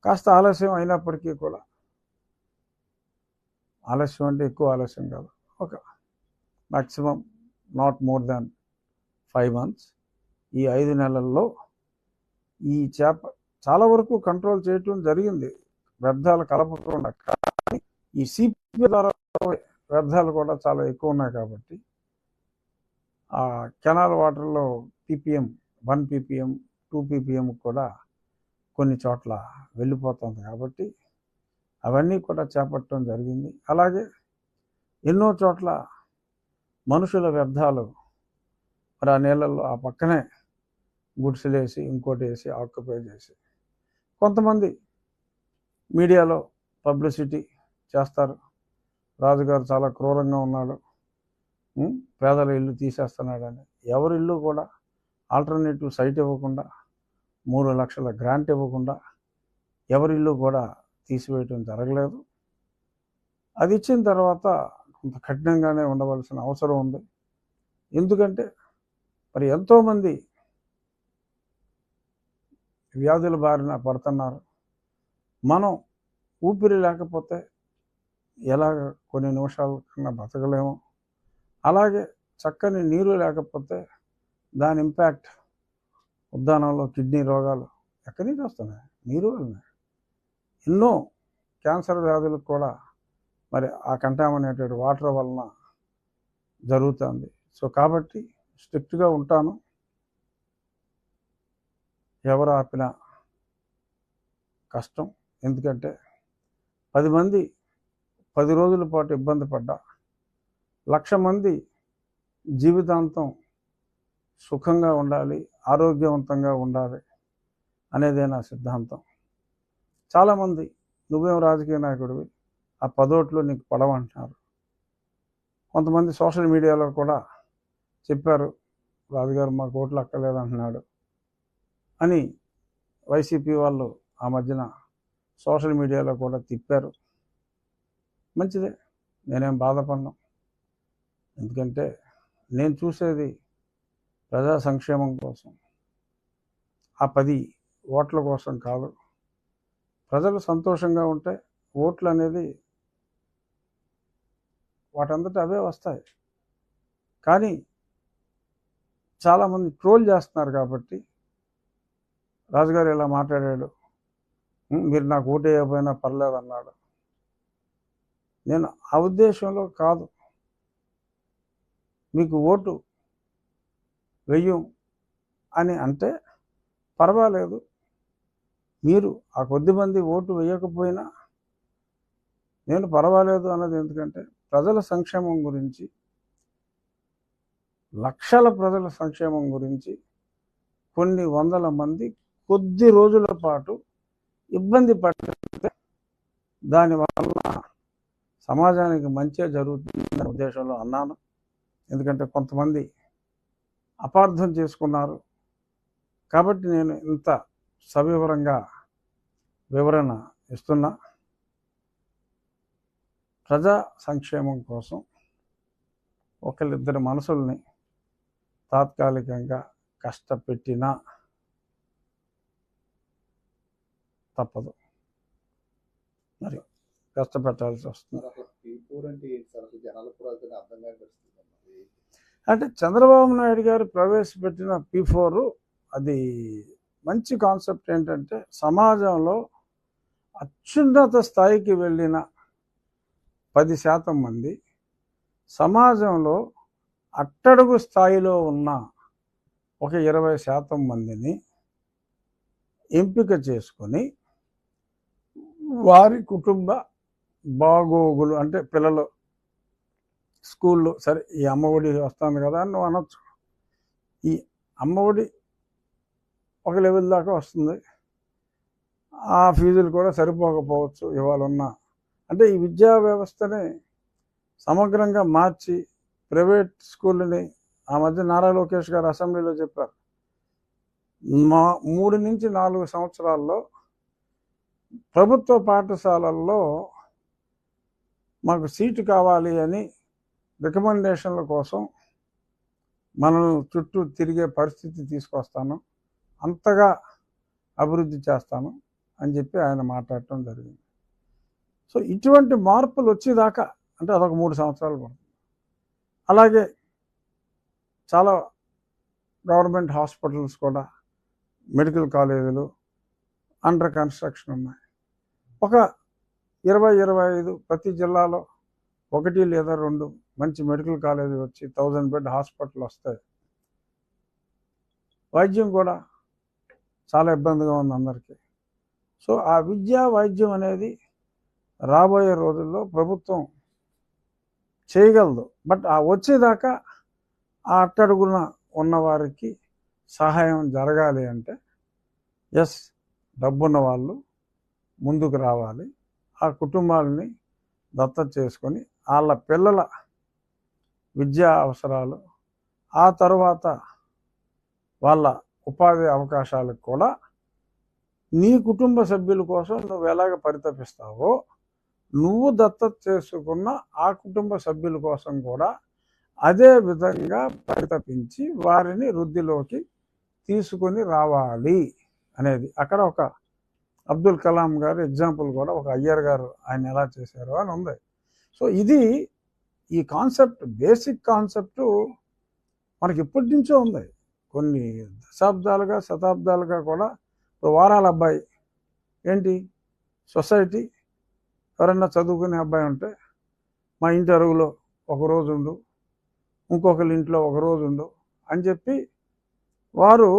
కాస్త ఆలస్యం అయినప్పటికీ కూడా, ఆలస్యం అంటే ఎక్కువ ఆలస్యం కాదు, ఒక maximum not more than 5 months, ఈ 5 నెలల్లో ఈ చేప చాలా వరకు కంట్రోల్ చేయటం జరిగింది, వ్యర్థాలు కలపకుండా. కానీ ఈ సిపి ద్వారా వ్యర్థాలు కూడా చాలా ఎక్కువ ఉన్నాయి కాబట్టి ఆ కెనాల్ వాటర్లో ppm 1 ppm 2 ppm కూడా కొన్ని చోట్ల వెళ్ళిపోతుంది కాబట్టి అవన్నీ కూడా చేపట్టడం జరిగింది. అలాగే ఎన్నో చోట్ల మనుషుల వ్యర్థాలు మరి ఆ నీళ్ళల్లో ఆ పక్కనే గుడిసెలేసి ఇంకోటి వేసి ఆక్యుపై చేసి, కొంతమంది మీడియాలో పబ్లిసిటీ చేస్తారు, రాజుగారు చాలా క్రూరంగా ఉన్నాడు, పేదల ఇల్లు తీసేస్తున్నాడని. ఎవరి ఇల్లు కూడా ఆల్టర్నేటివ్ సైట్ ఇవ్వకుండా, 3 లక్షల గ్రాంట్ ఇవ్వకుండా ఎవరి ఇల్లు కూడా తీసివేయటం జరగలేదు. అది ఇచ్చిన తర్వాత కొంత కఠినంగానే ఉండవలసిన అవసరం ఉంది. ఎందుకంటే మరి ఎంతోమంది వ్యాధుల బారిన పడుతున్నారు. మనం ఊపిరి లేకపోతే ఎలాగ కొన్ని నిమిషాల కన్నా బతకలేము. అలాగే చక్కని నీరు లేకపోతే దాని ఇంపాక్ట్ ఉద్దానంలో కిడ్నీ రోగాలు ఎక్కడి నుంచి వస్తున్నాయి? నీరు వల్లనే. ఎన్నో క్యాన్సర్ వ్యాధులకు కూడా మరి ఆ కంటామినేటెడ్ వాటర్ వలన జరుగుతుంది. సో కాబట్టి స్ట్రిక్ట్గా ఉంటాను. ఎవరు ఆపినా కష్టం. ఎందుకంటే 10 మంది 10 రోజుల పాటు ఇబ్బంది పడ్డా 1,00,000 మంది జీవితాంతం సుఖంగా ఉండాలి, ఆరోగ్యవంతంగా ఉండాలి అనేదే నా సిద్ధాంతం. చాలామంది నువ్వేం రాజకీయ నాయకుడివి, ఆ 10 ఓట్లు నీకు పడవంటున్నారు. కొంతమంది సోషల్ మీడియాలో కూడా చెప్పారు, రాజుగారు మాకు ఓట్లు అక్కర్లేదంటున్నాడు అని వైసీపీ వాళ్ళు ఆ మధ్యన సోషల్ మీడియాలో కూడా తిప్పారు. మంచిదే, నేనేం బాధపడను. ఎందుకంటే నేను చూసేది ప్రజా సంక్షేమం కోసం, ఆ 10 ఓట్ల కోసం కాదు. ప్రజలు సంతోషంగా ఉంటే ఓట్లు అనేది వాటంతటా అవే వస్తాయి. కానీ చాలామంది ట్రోల్ చేస్తున్నారు కాబట్టి రాజుగారు ఇలా మాట్లాడాడు, మీరు నాకు ఓటు వేయకపోయినా పర్లేదు అన్నాడు. నేను ఆ ఉద్దేశంలో కాదు. మీకు ఓటు వెయ్యం అని అంటే పర్వాలేదు, మీరు ఆ కొద్దిమంది ఓటు వేయకపోయినా నేను పర్వాలేదు అన్నది. ఎందుకంటే ప్రజల సంక్షేమం గురించి, లక్షల ప్రజల సంక్షేమం గురించి కొన్ని వందల మంది కొద్ది రోజుల పాటు ఇబ్బంది పడితే దానివల్ల సమాజానికి మంచి జరుగుతుందనే ఉద్దేశంలో అన్నాను. ఎందుకంటే కొంతమంది అపార్థం చేసుకున్నారు కాబట్టి నేను ఇంత సవివరంగా వివరణ ఇస్తున్నా. ప్రజా సంక్షేమం కోసం ఒకళ్ళిద్దరి మనసుల్ని తాత్కాలికంగా కష్టపెట్టినా తప్పదు, మరి కష్టపెట్టాల్సి వస్తుంది. అంటే చంద్రబాబు నాయుడు గారు ప్రవేశపెట్టిన P4 అది మంచి కాన్సెప్ట్. ఏంటంటే సమాజంలో అత్యున్నత స్థాయికి వెళ్ళిన 10% మంది, సమాజంలో అట్టడుగు స్థాయిలో ఉన్న ఒక 20% మందిని ఎంపిక చేసుకొని వారి కుటుంబ బాగోగులు, అంటే పిల్లలు స్కూల్లో సరే ఈ అమ్మఒడి వస్తుంది కదా అని నువ్వు అనొచ్చు. ఈ అమ్మఒడి ఒక లెవెల్ దాకా వస్తుంది, ఆ ఫీజులు కూడా సరిపోకపోవచ్చు ఇవాళ ఉన్న. అంటే ఈ విద్యా వ్యవస్థని సమగ్రంగా మార్చి ప్రైవేట్ స్కూళ్ళని, ఆ మధ్య నారా లోకేష్ గారు అసెంబ్లీలో చెప్పారు, 3 నుంచి 4 సంవత్సరాల్లో ప్రభుత్వ పాఠశాలల్లో మాకు సీటు కావాలి అని రికమెండేషన్ల కోసం మనల్ని చుట్టూ తిరిగే పరిస్థితి తీసుకొస్తాను, అంతగా అభివృద్ధి చేస్తాను అని చెప్పి ఆయన మాట్లాడటం జరిగింది. సో ఇటువంటి మార్పులు వచ్చేదాకా అంటే అదొక 3 సంవత్సరాలు పడుతుంది. అలాగే చాలా గవర్నమెంట్ హాస్పిటల్స్ కూడా, మెడికల్ కాలేజీలు అండర్ కన్స్ట్రక్షన్ ఉన్నాయి. ఒక 20-25 ప్రతి జిల్లాలో 1 లేదా 2 మంచి మెడికల్ కాలేజీ వచ్చి 1000 బెడ్ హాస్పిటల్ వస్తాయి. వైద్యం కూడా చాలా ఇబ్బందిగా ఉంది అందరికీ. సో ఆ విద్యా వైద్యం అనేది రాబోయే రోజుల్లో ప్రభుత్వం చేయగలదు. బట్ ఆ వచ్చేదాకా ఆ అట్టడుగున ఉన్నవారికి సహాయం జరగాలి అంటే డబ్బున్న వాళ్ళు ముందుకు రావాలి. ఆ కుటుంబాలని దత్తత చేసుకొని వాళ్ళ పిల్లల విద్యా అవసరాలు, ఆ తర్వాత వాళ్ళ ఉపాధి అవకాశాలకు కూడా నీ కుటుంబ సభ్యుల కోసం నువ్వు ఎలాగ పరితపిస్తావో, నువ్వు దత్తత చేసుకున్న ఆ కుటుంబ సభ్యుల కోసం కూడా అదే విధంగా పరితపించి వారిని వృద్ధిలోకి తీసుకొని రావాలి అనేది. అక్కడ ఒక అబ్దుల్ కలాం గారు ఎగ్జాంపుల్ కూడా, ఒక అయ్యర్ గారు ఆయన ఎలా చేశారో అని ఉంది. సో ఇది ఈ కాన్సెప్ట్, బేసిక్ కాన్సెప్టు మనకి ఎప్పటి నుంచో ఉంది. కొన్ని దశాబ్దాలుగా, శతాబ్దాలుగా కూడా. వారాల అబ్బాయి ఏంటి, సొసైటీ ఎవరన్నా చదువుకునే అబ్బాయి ఉంటే మా ఇంటి అరుగులో ఒకరోజు ఉండు, ఇంకొకరి ఇంట్లో ఒకరోజు ఉండు అని చెప్పి వారు